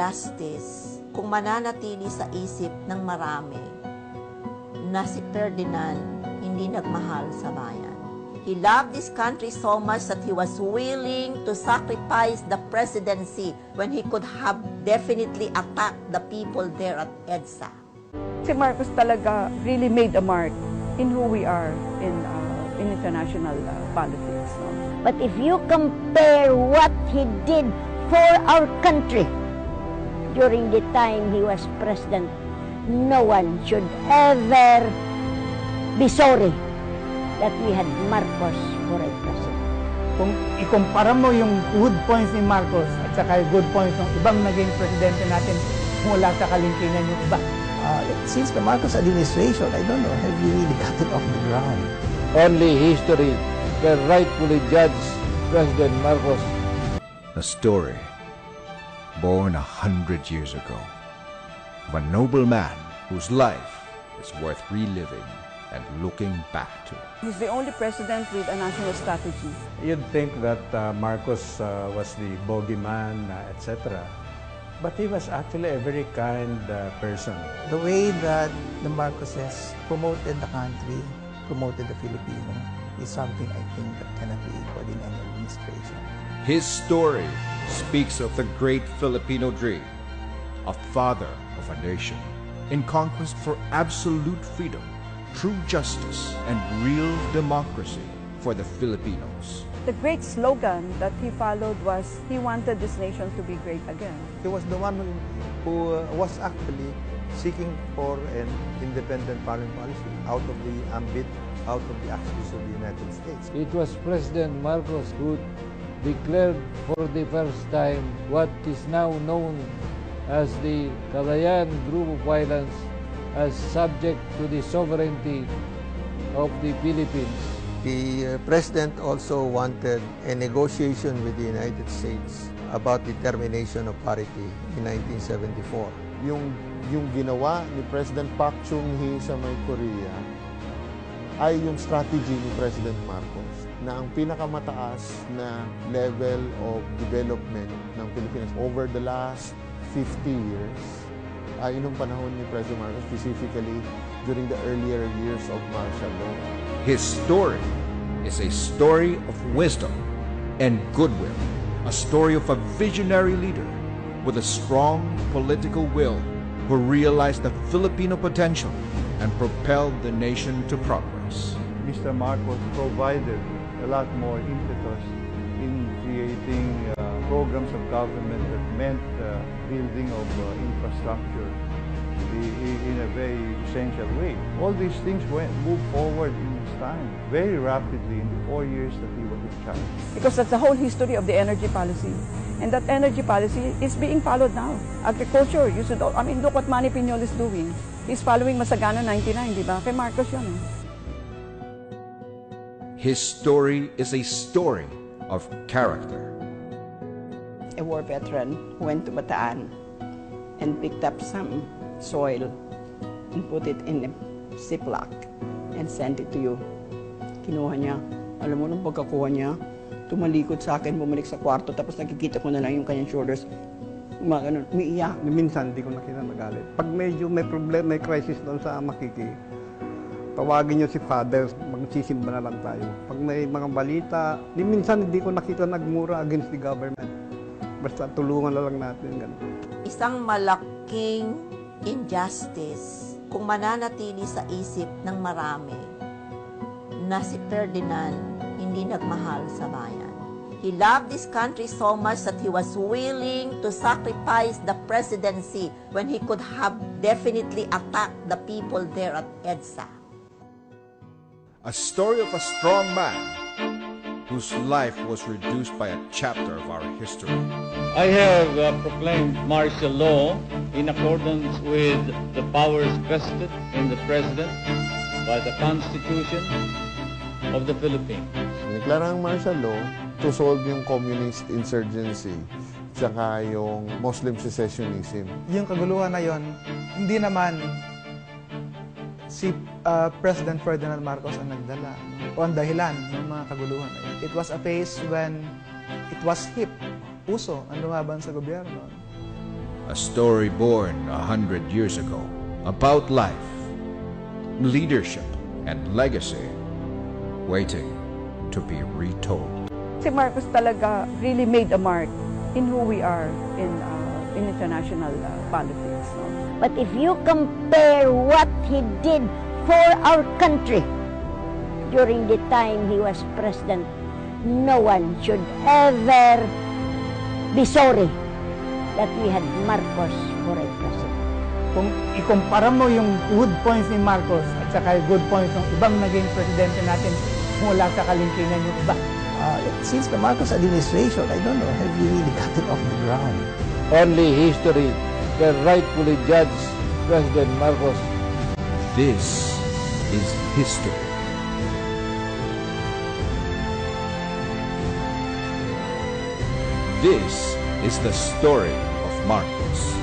injustice kung mananatili sa isip ng marami na si Ferdinand hindi nagmahal sa bayan. He loved this country so much that he was willing to sacrifice the presidency when he could have definitely attacked the people there at EDSA. Si Marcos talaga really made a mark in who we are in international politics. No? But if you compare what he did for our country during the time he was president, no one should ever be sorry that we had Marcos for a president. Kung ikumpara mo yung good points ni Marcos at saka yung good points ng ibang naging presidente natin, mula sa kalingkingan yung iba. Since the Marcos administration, I don't know, have we really got it off the ground? Only history can rightfully judge President Marcos. A story born 100 years ago of a noble man whose life is worth reliving and looking back to. He's the only president with a national strategy. You'd think that Marcos was the bogeyman, etc. But he was actually a very kind person. The way that the Marcoses promoted the country, promoted the Filipino, is something I think that cannot be equaled in any administration. His story speaks of the great Filipino dream, a father of a nation in conquest for absolute freedom, true justice, and real democracy for the Filipinos. The great slogan that he followed was, he wanted this nation to be great again. He was the one who was actually seeking for an independent foreign policy out of the ambit, out of the axis of the United States. It was President Marcos who declared for the first time what is now known as the Calayan Group of Islands as subject to the sovereignty of the Philippines. The President also wanted a negotiation with the United States about the termination of parity in 1974. Yung ginawa ni President Park Chung-hee sa may Korea ay yung strategy ni President Marcos na ang pinakamataas na level of development ng Pilipinas over the last 50 years ay inong panahon ni President Marcos, specifically during the earlier years of martial law. His story is a story of wisdom and goodwill, a story of a visionary leader with a strong political will who realized the Filipino potential and propelled the nation to progress. Mr. Marcos provided a lot more impetus in creating programs of government that meant building of infrastructure in a very essential way. All these things moved forward in his time very rapidly in the 4 years that he was in charge. Because that's the whole history of the energy policy. And that energy policy is being followed now. Agriculture, you should, I mean, look what Manny Piñol is doing. He's following Masagana 99, di ba? Kay Marcos yun. His story is a story of character. A war veteran who went to Bataan and picked up some soil and put it in a ziplock and sent it to you. Kinuha niya. Alam mo, nung pagkakuha niya, tumalikod sa akin, bumalik sa kwarto, tapos nakikita ko na lang yung kanyang shoulders. Umiiyak. Minsan, di ko nakita magalit. Pag medyo may problem, may crisis doon sa Makiki, tawagin niyo si Father, magsisimba na lang tayo. Pag may mga balita, minsan hindi ko nakita nagmura against the government. Basta tulungan na lang natin. Ganun. Isang malaking injustice kung mananatili sa isip ng marami na si Ferdinand hindi nagmahal sa bayan. He loved this country so much that he was willing to sacrifice the presidency when he could have definitely attacked the people there at EDSA. A story of a strong man whose life was reduced by a chapter of our history. I have proclaimed martial law in accordance with the powers vested in the President by the Constitution of the Philippines. Deklarang martial law to solve yung communist insurgency tsaka yung Muslim secessionism. Yung kaguluhan na yon, hindi naman si President Ferdinand Marcos ang nagdala o ang dahilan ng mga kaguluhan na yun. It was a phase when it was hip, uso ang lumaban sa gobyerno. a story born 100 years ago about life, leadership, and legacy, waiting to be retold. Si Marcos talaga really made a mark in who we are in international politics. No? But if you compare what he did for our country during the time he was president, no one should ever be sorry that we had Marcos for a president. Kung ikumpara mo yung good points ni Marcos at saka yung good points ng ibang naging presidente natin mula sa kalingkingan yung iba. Since the Marcos administration, I don't know, have you really gotten off the ground? Only history can rightfully judge President Marcos. This is history. This is the story of Marcos.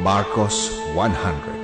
Marcos 100.